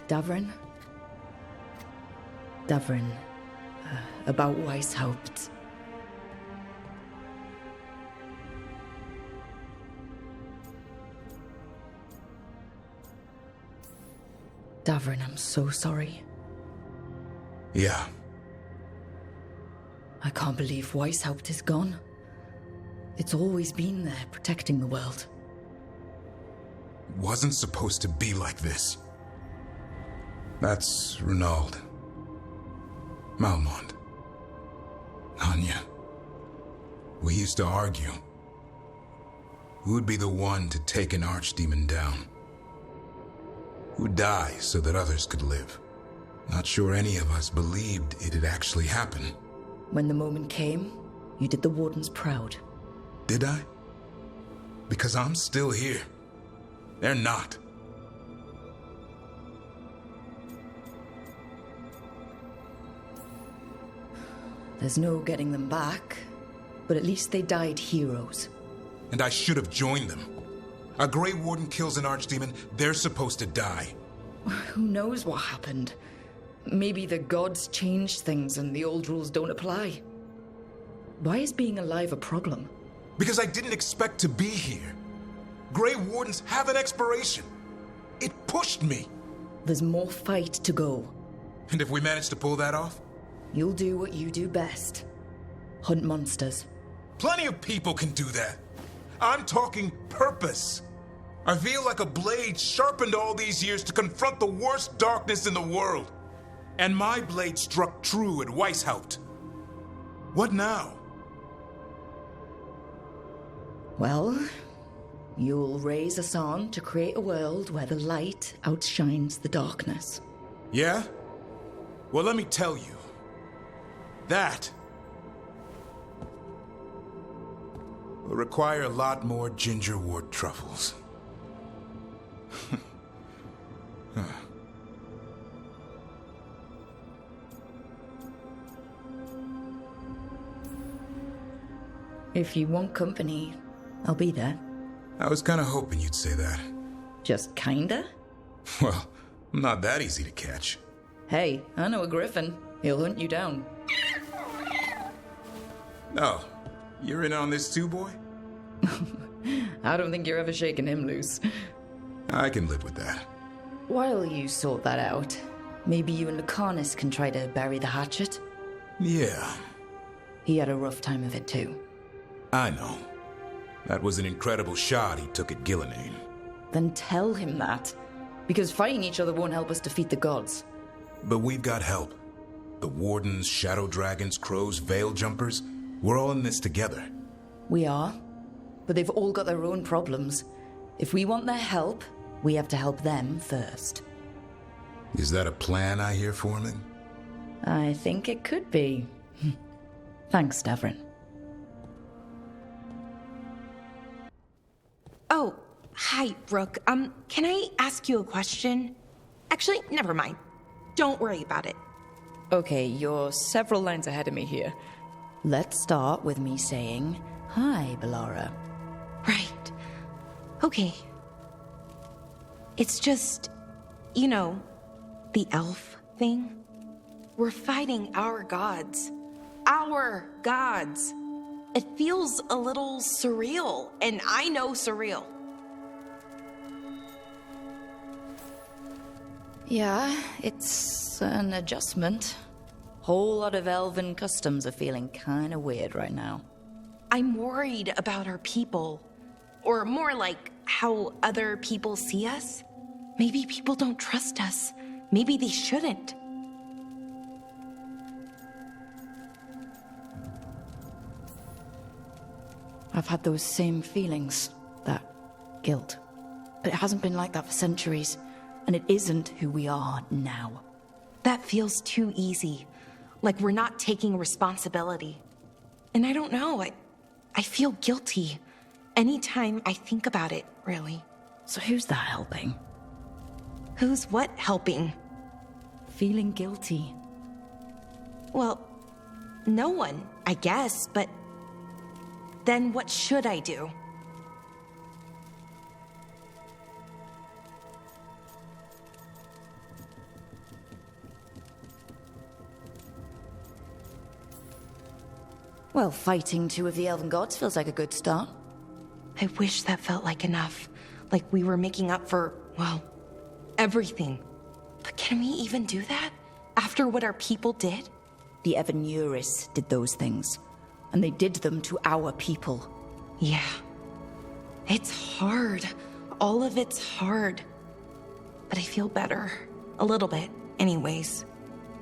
Davrin? Davrin. About Weisshaupt. Davrin, I'm so sorry. Yeah. I can't believe Weisshaupt is gone. It's always been there, protecting the world. It wasn't supposed to be like this. That's Renaud. Malmont. Anya. We used to argue. Who would be the one to take an archdemon down? Who'd die so that others could live? Not sure any of us believed it'd actually happen. When the moment came, you did the Wardens proud. Did I? Because I'm still here. They're not. There's no getting them back, but at least they died heroes. And I should have joined them. A Grey Warden kills an archdemon, they're supposed to die. Who knows what happened? Maybe the gods changed things and the old rules don't apply. Why is being alive a problem? Because I didn't expect to be here. Grey Wardens have an expiration. It pushed me. There's more fight to go. And if we manage to pull that off? You'll do what you do best. Hunt monsters. Plenty of people can do that. I'm talking purpose. I feel like a blade sharpened all these years to confront the worst darkness in the world. And my blade struck true at Weisshaupt. What now? Well, you'll raise a song to create a world where the light outshines the darkness. Yeah? Well, let me tell you. That will require a lot more gingerwort truffles. If you want company, I'll be there. I was kind of hoping you'd say that. Just kinda? Well, I'm not that easy to catch. Hey, I know a griffin. He'll hunt you down. Oh, you're in on this too, boy? I don't think you're ever shaking him loose. I can live with that. While you sort that out, maybe you and Lucanis can try to bury the hatchet? Yeah. He had a rough time of it too. I know. That was an incredible shot he took at Gillenane. Then tell him that. Because fighting each other won't help us defeat the gods. But we've got help. The Wardens, Shadow Dragons, Crows, Veil Jumpers, we're all in this together. We are. But they've all got their own problems. If we want their help, we have to help them first. Is that a plan I hear forming? I think it could be. Thanks, Davrin. Oh, hi, Rook. Can I ask you a question? Actually, never mind. Don't worry about it. Okay, you're several lines ahead of me here. Let's start with me saying, hi, Bellara. Right. Okay. It's just, you know, the elf thing. We're fighting our gods. Our gods. It feels a little surreal, and I know surreal. Yeah, it's an adjustment. Whole lot of elven customs are feeling kinda weird right now. I'm worried about our people. Or more like how other people see us. Maybe people don't trust us. Maybe they shouldn't. I've had those same feelings, that guilt. But it hasn't been like that for centuries, and it isn't who we are now. That feels too easy. Like we're not taking responsibility. And I don't know, I feel guilty. Anytime I think about it, really. So who's that helping? Who's what helping? Feeling guilty. Well, no one, I guess, but then what should I do? Well, fighting two of the elven gods feels like a good start. I wish that felt like enough. Like we were making up for, well, everything. But can we even do that? After what our people did? The Evanuris did those things. And they did them to our people. Yeah. It's hard. All of it's hard. But I feel better. A little bit, anyways.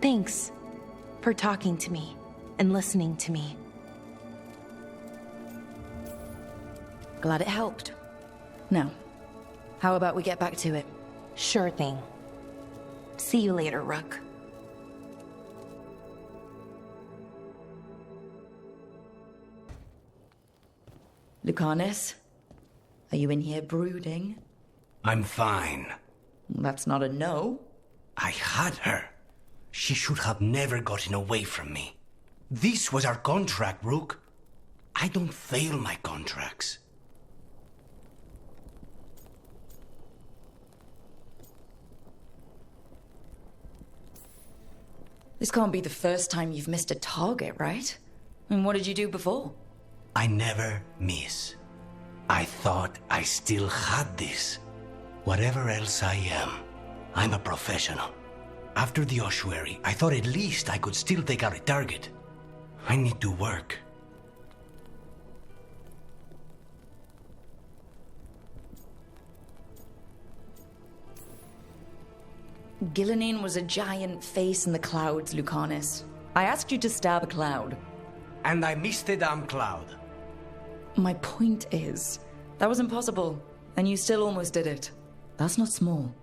Thanks for talking to me and listening to me. Glad it helped. Now, how about we get back to it? Sure thing. See you later, Rook. Lucanis, are you in here brooding? I'm fine. That's not a no. I had her. She should have never gotten away from me. This was our contract, Rook. I don't fail my contracts. This can't be the first time you've missed a target, right? And what did you do before? I never miss. I thought I still had this. Whatever else I am, I'm a professional. After the ossuary, I thought at least I could still take out a target. I need to work. Gillenane was a giant face in the clouds, Lucanis. I asked you to stab a cloud. And I missed the damn cloud. My point is, that was impossible, and you still almost did it. That's not small.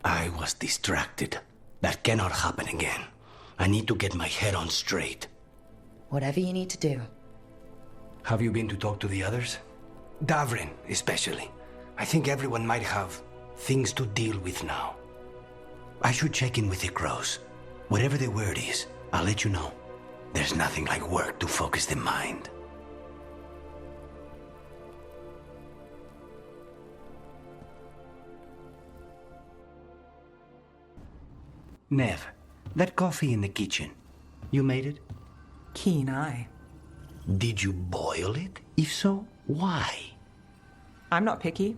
I was distracted. That cannot happen again. I need to get my head on straight. Whatever you need to do. Have you been to talk to the others? Davrin, especially. I think everyone might have things to deal with now. I should check in with the crows. Whatever the word is, I'll let you know. There's nothing like work to focus the mind. Neve, that coffee in the kitchen, you made it? Keen eye. Did you boil it? If so, why? I'm not picky.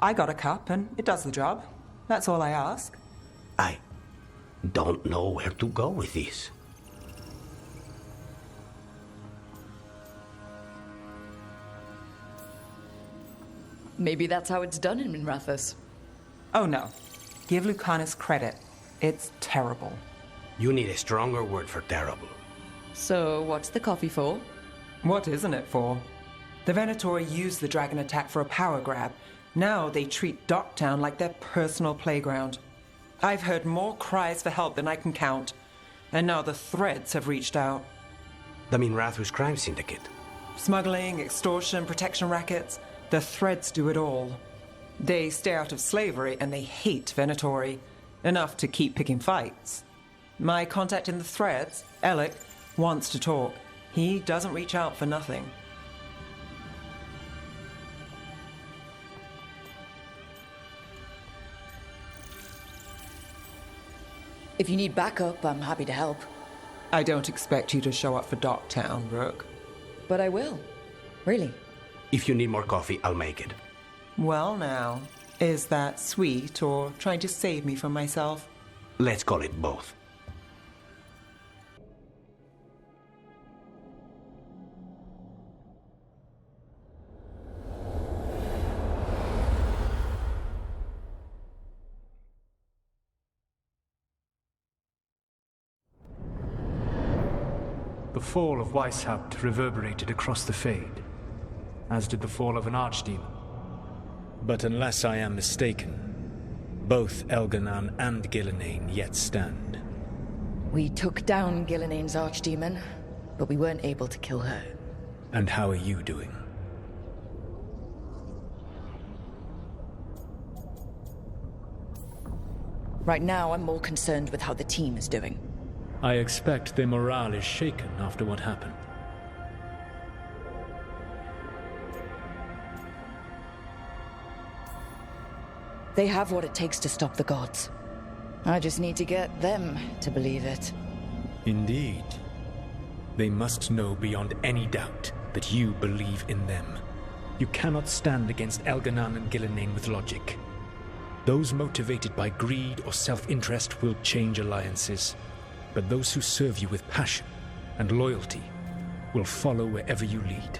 I got a cup and it does the job. That's all I ask. I don't know where to go with this. Maybe that's how it's done in Minrathous. Oh no. Give Lucanis credit. It's terrible. You need a stronger word for terrible. So, what's the coffee for? What isn't it for? The Venatori used the dragon attack for a power grab. Now they treat Docktown like their personal playground. I've heard more cries for help than I can count. And now the Threads have reached out. The Minrathous crime syndicate. Smuggling, extortion, protection rackets. The Threads do it all. They stay out of slavery and they hate Venatori. Enough to keep picking fights. My contact in the Threads, Alec, wants to talk. He doesn't reach out for nothing. If you need backup, I'm happy to help. I don't expect you to show up for Docktown, Rook. But I will. Really. If you need more coffee, I'll make it. Well now, is that sweet or trying to save me from myself? Let's call it both. The fall of Weisshaupt reverberated across the Fade, as did the fall of an archdemon. But unless I am mistaken, both Elganan and Gillenane yet stand. We took down Gillenane's archdemon, but we weren't able to kill her. And how are you doing? Right now, I'm more concerned with how the team is doing. I expect their morale is shaken after what happened. They have what it takes to stop the gods. I just need to get them to believe it. Indeed. They must know beyond any doubt that you believe in them. You cannot stand against Elganan and Gillenane with logic. Those motivated by greed or self-interest will change alliances, but those who serve you with passion and loyalty will follow wherever you lead,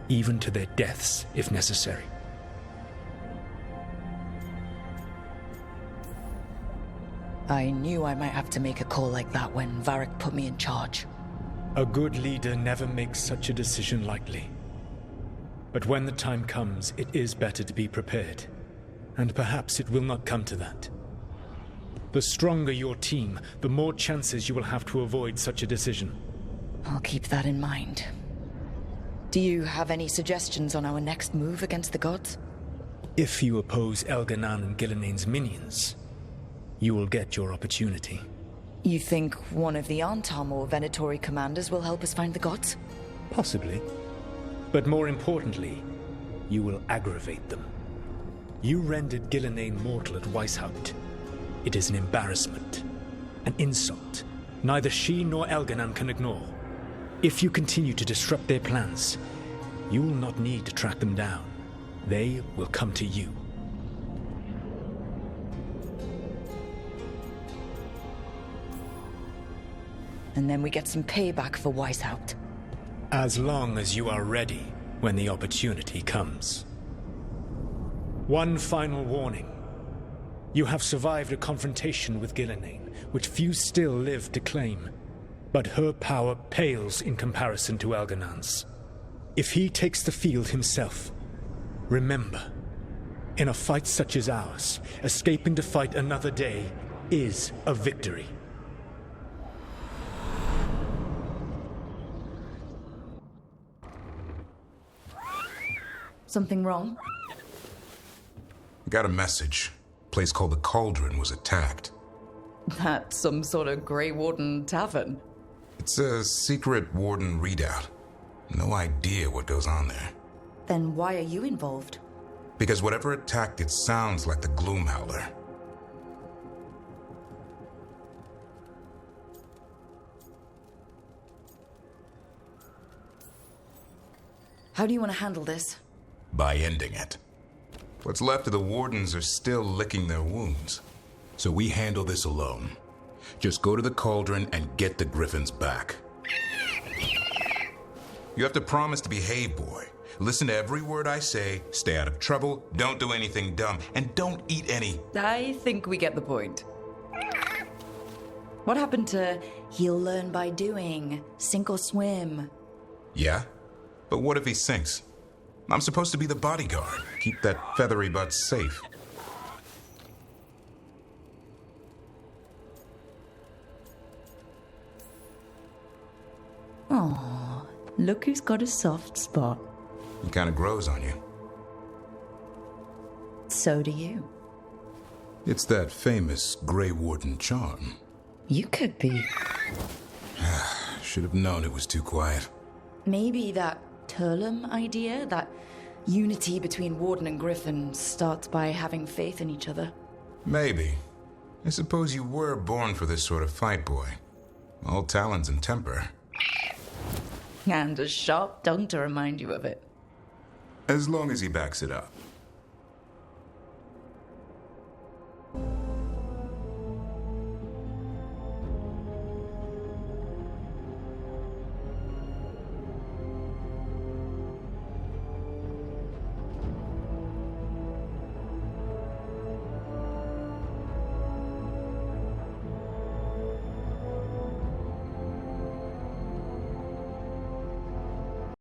even to their deaths if necessary. I knew I might have to make a call like that when Varric put me in charge. A good leader never makes such a decision lightly. But when the time comes, it is better to be prepared. And perhaps it will not come to that. The stronger your team, the more chances you will have to avoid such a decision. I'll keep that in mind. Do you have any suggestions on our next move against the gods? If you oppose Elganan and Gillenane's minions, you will get your opportunity. You think one of the Antam or Venatori commanders will help us find the gods? Possibly. But more importantly, you will aggravate them. You rendered Gillenane mortal at Weisshaupt. It is an embarrassment, an insult, neither she nor Elganan can ignore. If you continue to disrupt their plans, you will not need to track them down. They will come to you. And then we get some payback for Weisshaupt. As long as you are ready when the opportunity comes. One final warning. You have survived a confrontation with Gillenane, which few still live to claim. But her power pales in comparison to Elganan's. If he takes the field himself, remember, in a fight such as ours, escaping to fight another day is a victory. Something wrong? Got a message. A place called the Cauldron was attacked. That's some sort of Grey Warden tavern. It's a secret Warden readout. No idea what goes on there. Then why are you involved? Because whatever attacked it sounds like the Gloomhowler. How do you want to handle this? By ending it. What's left of the Wardens are still licking their wounds. So we handle this alone. Just go to the Cauldron and get the Griffins back. You have to promise to behave, boy. Listen to every word I say, stay out of trouble, don't do anything dumb, and don't eat any... I think we get the point. What happened to he'll learn by doing, sink or swim? Yeah? But what if he sinks? I'm supposed to be the bodyguard. Keep that feathery butt safe. Aw, look who's got a soft spot. It kind of grows on you. So do you. It's that famous Grey Warden charm. You could be. Should have known it was too quiet. Maybe that Turlum idea, that unity between Warden and Griffin, starts by having faith in each other. Maybe. I suppose you were born for this sort of fight, boy. All talents and temper. And a sharp tongue to remind you of it. As long as he backs it up.